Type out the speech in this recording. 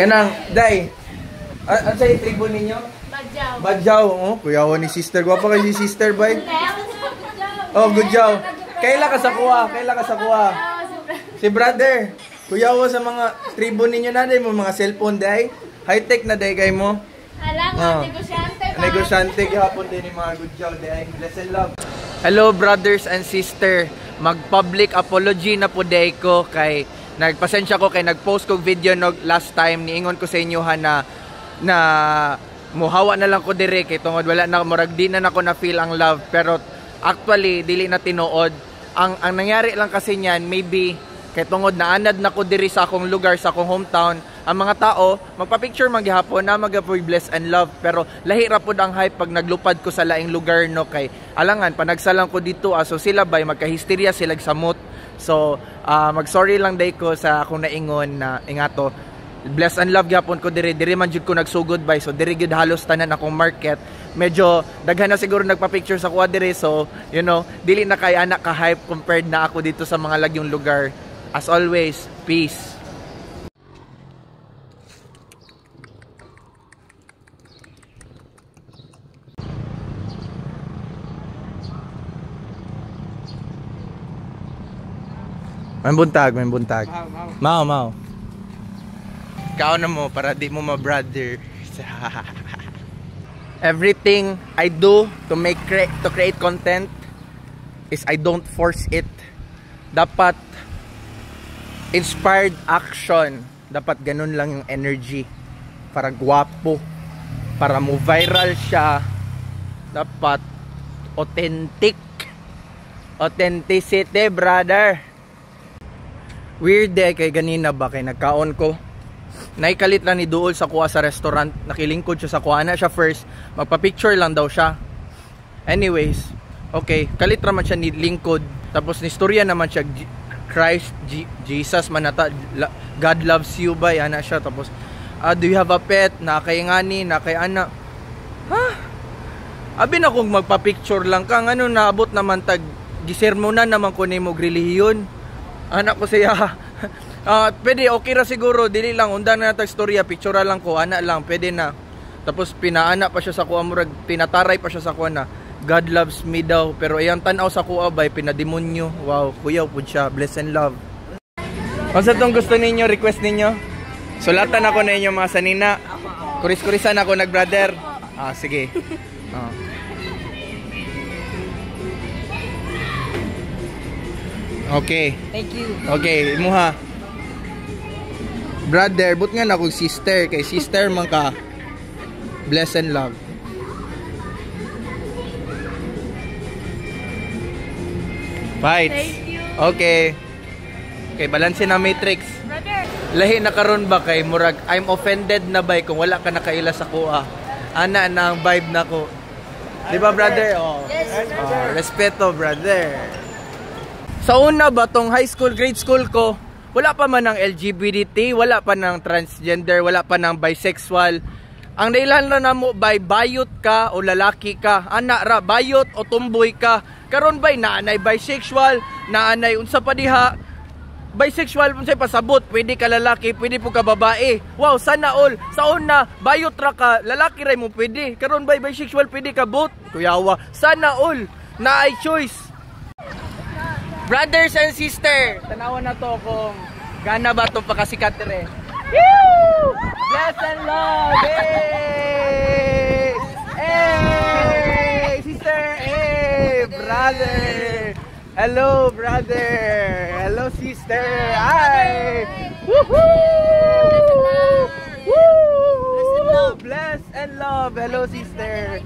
Kanang, day. Ano sa'yo tribo ninyo? Badyaw. Badyaw, oh. Kuyawa ni sister. Gwapa kayo si sister, bay. Oh, good job. Kaila ka sa kuha. Kaila ka sa kuha. Si brother. Kuyawa sa mga tribo ninyo na, day mo. Mga cellphone, day. High-tech na, day, kayo mo. Hala, negosyante ba? Negosyante, gihapon din yung mga good job, day. Bless and love. Hello, brothers and sister. Mag-public apology na po, day ko. Kay, nagpasensya ko kay nag-post ko video no, last time. Niingon ko sa inyo na muhawa na lang ko dire kay tungod wala na murag di na nako na feel ang love, pero actually dili na tinuod. Ang nangyari lang kasi niyan, maybe kay tungod na anad na ko diri sa akong lugar, sa akong hometown, ang mga tao magpa-picture maghapon na magapoy bless and love, pero lahi ra pud ang hype pag naglupad ko sa laing lugar no, kay alangan panagsalang ko dito so sila bay magka-hysteria sila samot. So mag-sorry lang day ko sa akong naingon na ingato. Bless and love gyapon ko diri man jud ko nagsugod bay, so diri gid halos tanan akong market. Medyo daghan na siguro nagpa-picture sa kuha diri, so you know dili na kay anak ka hype compared na ako dito sa mga lagyong lugar. As always, peace. May buntag. Mau. Kao na mo para di mo ma-brother. Everything I do to create content is I don't force it. Dapat inspired action. Dapat ganun lang yung energy. Para gwapo. Para mo viral siya. Dapat authentic. Authenticity, brother. Weird day kay ganina ba kay nagkaon ko. Naikalit lang ni Duol sa kuha sa restaurant. Nakilingkod siya sa kuha na siya first. Magpa-picture lang daw siya. Anyways, okay, kalit naman siya ni lingkod. Tapos ni istorya naman siya Christ, Jesus manata, God loves you ba? Yan na siya. Tapos, do you have a pet? Nakay ngani, nakay anak. Ha? Abi na kung magpa-picture lang kang ano naabot naman tag gisermonan naman ko ni mo relihiyon. Anak ko siya. Pwede, okay ra siguro. Dili lang, undan na natag storya. Picture lang ko, anak lang, pwede na. Tapos pinaana pa siya sa kuha murag, pinataray pa siya sa kuha na God loves me daw. Pero ayang tanaw sa kuha bay, pinademonyo. Wow, kuyaw po siya. Bless and love. Kung sa itong gusto ninyo, request ninyo, sulatan ako na inyo mga sanina. Kuris-kurisan ako nag-brother. Sige. Okay. Thank you. Okay, imuha. Brother, but nga na kong sister. Kay sister man ka. Bless and love. Fight. Thank you. Okay. Okay, balansin na matrix. Brother. Lahi na karon ba kay murag I'm offended na bay kung wala ka nakaila sa kuha. Ana na ang vibe na ko. Di ba, brother? Oh. Yes, Respeto, brother. Sa una ba tong high school, grade school ko, wala pa man ng LGBT, wala pa ng transgender, wala pa ng bisexual. Ang dailan na mo by bayot ka o lalaki ka, ana ra bayot o tumboy ka. Karon bay naanay bisexual, naanay unsa pa diha. Bisexual unsay pasabot, pwede ka lalaki, pwede po ka babae. Wow, sana all. Sa una, bayot ra ka, lalaki ra mo pwede. Karon bay bisexual pwede ka bot. Kuyawa, sana all. Naay choice. Brothers and sister, tanawan na to kung gana ba itong pakasikat rin. Woo! Bless and love! Hey! Hey! Sister! Hey! Brother! Hello, brother! Hello, sister! Hi! Woohoo! Woo! Bless and love! Hello, sister!